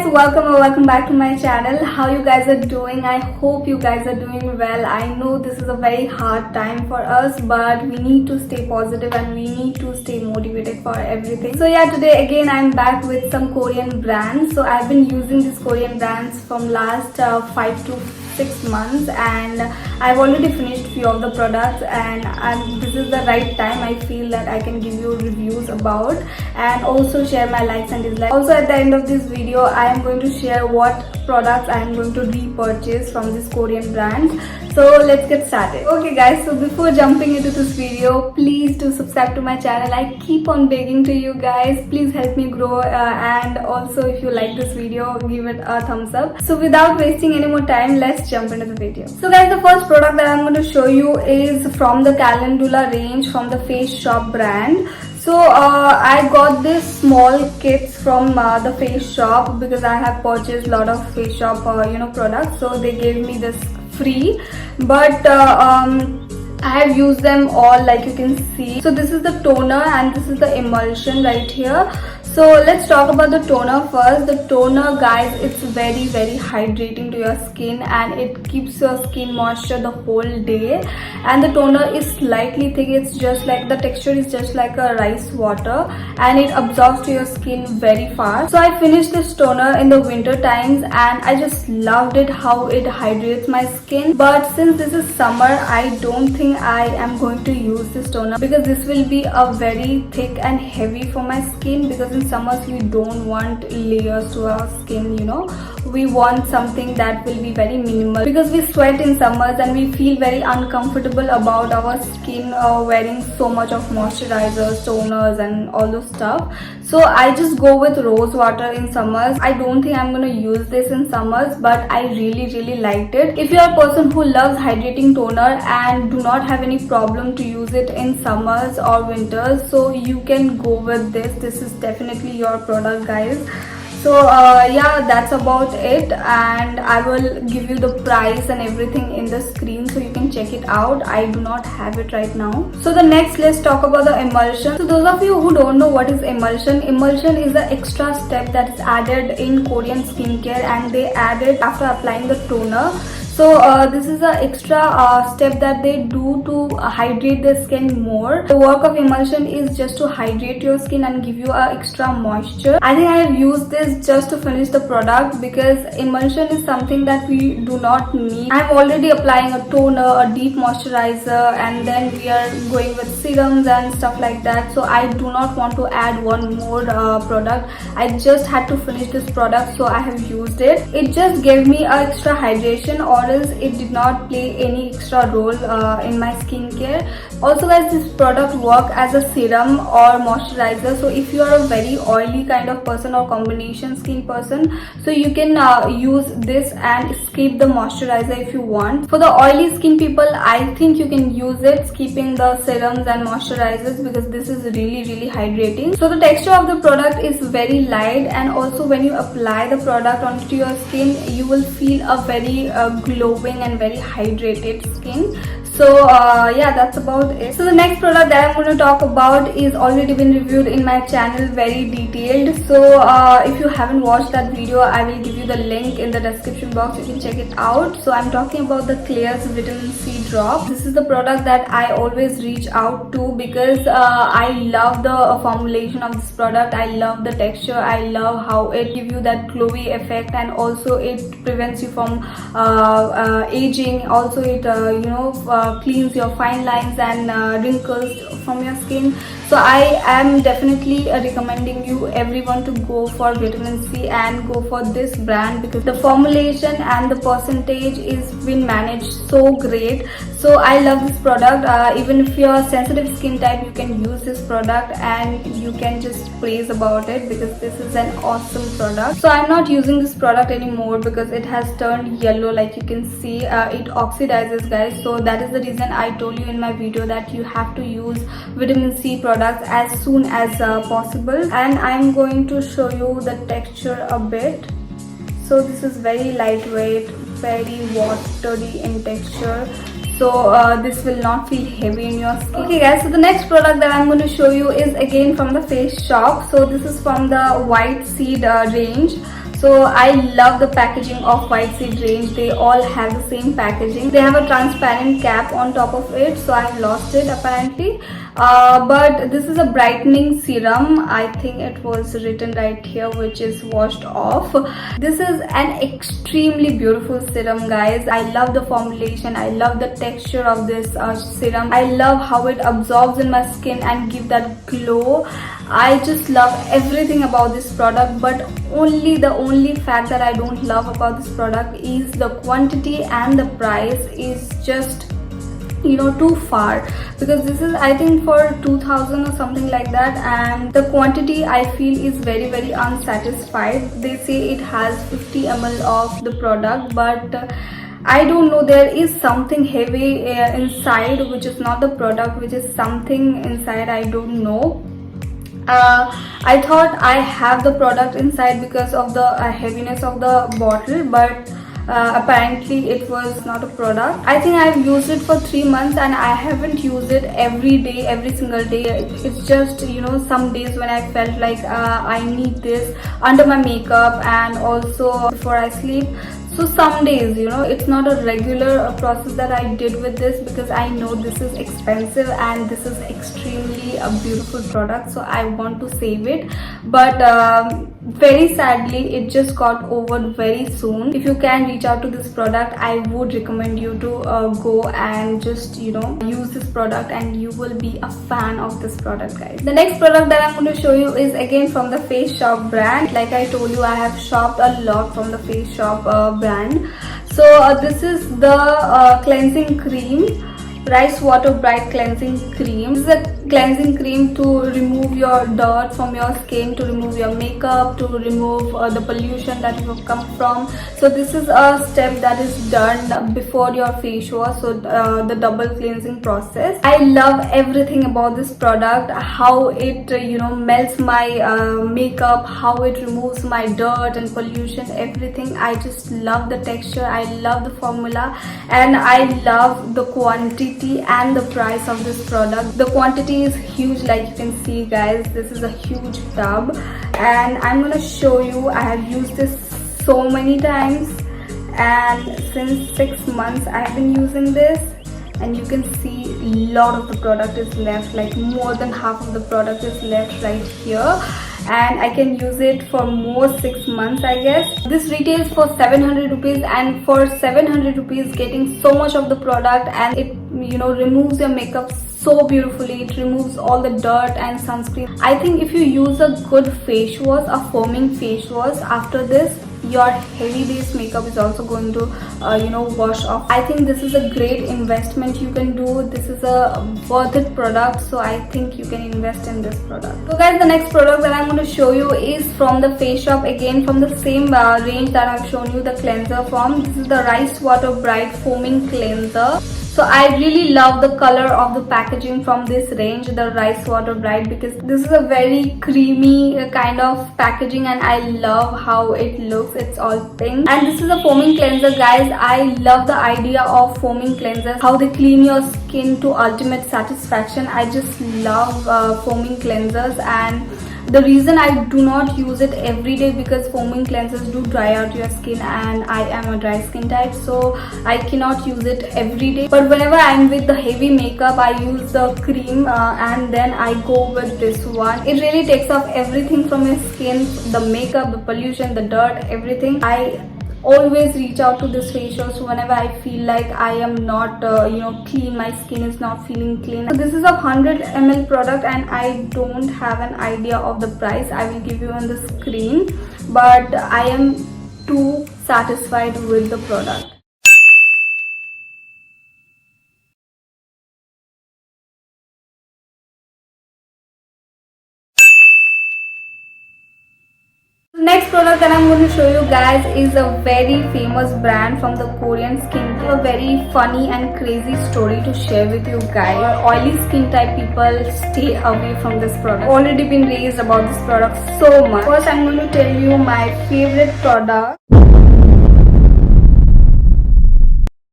guys, welcome or welcome back to my channel. How you guys are doing? I hope you guys are doing well. I know this is a very hard time for us, but we need to stay positive and we need to stay motivated for everything. So yeah, today again I'm back with some Korean brands. So I've been using these Korean brands from last 5 to 6 months and I've already finished few of the products, and this is the right time I feel that I can give you reviews about and also share my likes and dislikes. Also at the end of this video I am going to share what products I am going to repurchase from this Korean brand. So let's get started. Okay guys, so before jumping into this video, please do subscribe to my channel. I keep on begging to you guys, please help me grow, and also if you like this video, give it a thumbs up. So without wasting any more time, let's jump into the video. So guys, the first product that I'm going to show you is from the Calendula range from the Face Shop brand. So I got this small kits from the Face Shop because I have purchased a lot of Face Shop products, so they gave me this free, but I have used them all, like you can see. So this is the toner and this is the emulsion right here. So let's talk about the toner first. The toner, guys, it's very hydrating to your skin and it keeps your skin moisture the whole day. And the toner is slightly thick. It's just like, the texture is just like a rice water and it absorbs to your skin very fast. So I finished this toner in the winter times and I just loved it, how it hydrates my skin. But since this is summer, I don't think I am going to use this toner because this will be a very thick and heavy for my skin, because in summers we don't want layers to our skin, we want something that will be very minimal, because we sweat in summers and we feel very uncomfortable about our skin wearing so much of moisturizers, toners and all those stuff. So I just go with rose water in summers. I don't think I'm gonna use this in summers, but I really liked it. If you're a person who loves hydrating toner and do not have any problem to use it in summers or winters, so you can go with this. This is definitely your product, guys. So yeah, that's about it, and I will give you the price and everything in the screen so you can check it out. I do not have it right now. So the next, let's talk about the emulsion. So those of you who don't know what is emulsion is the extra step that is added in Korean skincare, and they add it after applying the toner. So this is an extra step that they do to hydrate the skin more. The work of emulsion is just to hydrate your skin and give you extra moisture. I think I have used this just to finish the product because emulsion is something that we do not need. I'm already applying a toner, a deep moisturizer, and then we are going with serums and stuff like that. So I do not want to add one more product. I just had to finish this product, so I have used it. It just gave me an extra hydration, or it did not play any extra role in my skincare. Also guys, this product works as a serum or moisturizer. So if you are a very oily kind of person or combination skin person, so you can use this and skip the moisturizer if you want. For the oily skin people, I think you can use it skipping the serums and moisturizers, because this is really hydrating. So the texture of the product is very light, and also when you apply the product onto your skin, you will feel a very glowing and very hydrated skin. So yeah, that's about it. So the next product that I'm going to talk about is already been reviewed in my channel, very detailed. So if you haven't watched that video, I will give you the link in the description box. You can check it out. So I'm talking about the Klairs Vitamin C Drop. This is the product that I always reach out to because I love the formulation of this product. I love the texture. I love how it gives you that glowy effect, and also it prevents you from aging. Also it cleans your fine lines and wrinkles from your skin. So I am definitely recommending you everyone to go for vitamin C and go for this brand, because the formulation and the percentage is been managed so great. So I love this product. Even if you're a sensitive skin type, you can use this product and you can just praise about it, because this is an awesome product. So I'm not using this product anymore because it has turned yellow, like you can see. It oxidizes, guys. So that is the reason I told you in my video that you have to use vitamin C products as soon as possible. And I'm going to show you the texture a bit. So this is very lightweight, very watery in texture. So this will not feel heavy in your skin. Okay guys, so the next product that I'm going to show you is again from the Face Shop. So this is from the White Seed range. So I love the packaging of White Seed range. They all have the same packaging. They have a transparent cap on top of it, so I've lost it apparently. But this is a brightening serum. I think it was written right here, which is washed off. This is an extremely beautiful serum, guys. I love the formulation. I love the texture of this serum. I love how it absorbs in my skin and give that glow. I just love everything about this product, but the only fact that I don't love about this product is the quantity, and the price is just, you know, too far, because this is I think for 2000 or something like that, and the quantity I feel is very, very unsatisfied. They say it has 50 ml of the product, but I don't know, there is something heavy inside, which is not the product, which is something inside, I don't know. I thought I have the product inside because of the heaviness of the bottle, but apparently it was not a product. I think I've used it for 3 months and I haven't used it every day, every single day. It's just, you know, some days when I felt like I need this under my makeup and also before I sleep. So some days, you know, it's not a regular process that I did with this, because I know this is expensive and this is extremely a beautiful product, so I want to save it. But very sadly, it just got over very soon. If you can reach out to this product, I would recommend you to go and just, you know, use this product, and you will be a fan of this product, guys. The next product that I'm going to show you is again from the Face Shop brand. Like I told you, I have shopped a lot from the Face Shop brand. So this is the cleansing cream, Rice Water Bright Cleansing Cream. This is a cleansing cream to remove your dirt from your skin, to remove your makeup, to remove the pollution that you have come from. So this is a step that is done before your face wash, so the double cleansing process. I love everything about this product, how it you know, melts my makeup, how it removes my dirt and pollution, everything. I just love the texture, I love the formula, and I love the quantity and the price of this product. The quantity is huge, like you can see, guys. This is a huge tub, and I'm gonna show you. I have used this so many times, and since 6 months I have been using this, and you can see a lot of the product is left, like more than half of the product is left right here, and I can use it for more 6 months, I guess. This retails for 700 rupees, and for 700 rupees getting so much of the product, and it, you know, removes your makeup so beautifully. It removes all the dirt and sunscreen. I think if you use a good face wash, a foaming face wash, after this your heavy base makeup is also going to you know, wash off. I think this is a great investment you can do. This is a worth it product, so I think you can invest in this product. So guys, the next product that I'm going to show you is from the Face Shop, again from the same range that I've shown you the cleanser from. This is the Rice Water Bright Foaming Cleanser. So I really love the color of the packaging from this range, the Rice Water Bright, because this is a very creamy kind of packaging, and I love how it looks. It's all pink, and this is a foaming cleanser, guys. I love the idea of foaming cleansers, how they clean your skin to ultimate satisfaction. I just love foaming cleansers, and the reason I do not use it every day, because foaming cleansers do dry out your skin, and I am a dry skin type, so I cannot use it every day. But whenever I'm with the heavy makeup, I use the cream and then I go with this one. It really takes off everything from your skin, the makeup, the pollution, the dirt, everything. I always reach out to this face wash whenever I feel like I am not you know, clean, my skin is not feeling clean. So this is a 100 ml product, and I don't have an idea of the price. I will give you on the screen, but I am too satisfied with the product. Next product that I'm going to show you guys is a very famous brand from the Korean skincare. A very funny and crazy story to share with you guys. Oily skin type people, stay away from this product. Already been raised about this product so much. First, I'm going to tell you my favorite product.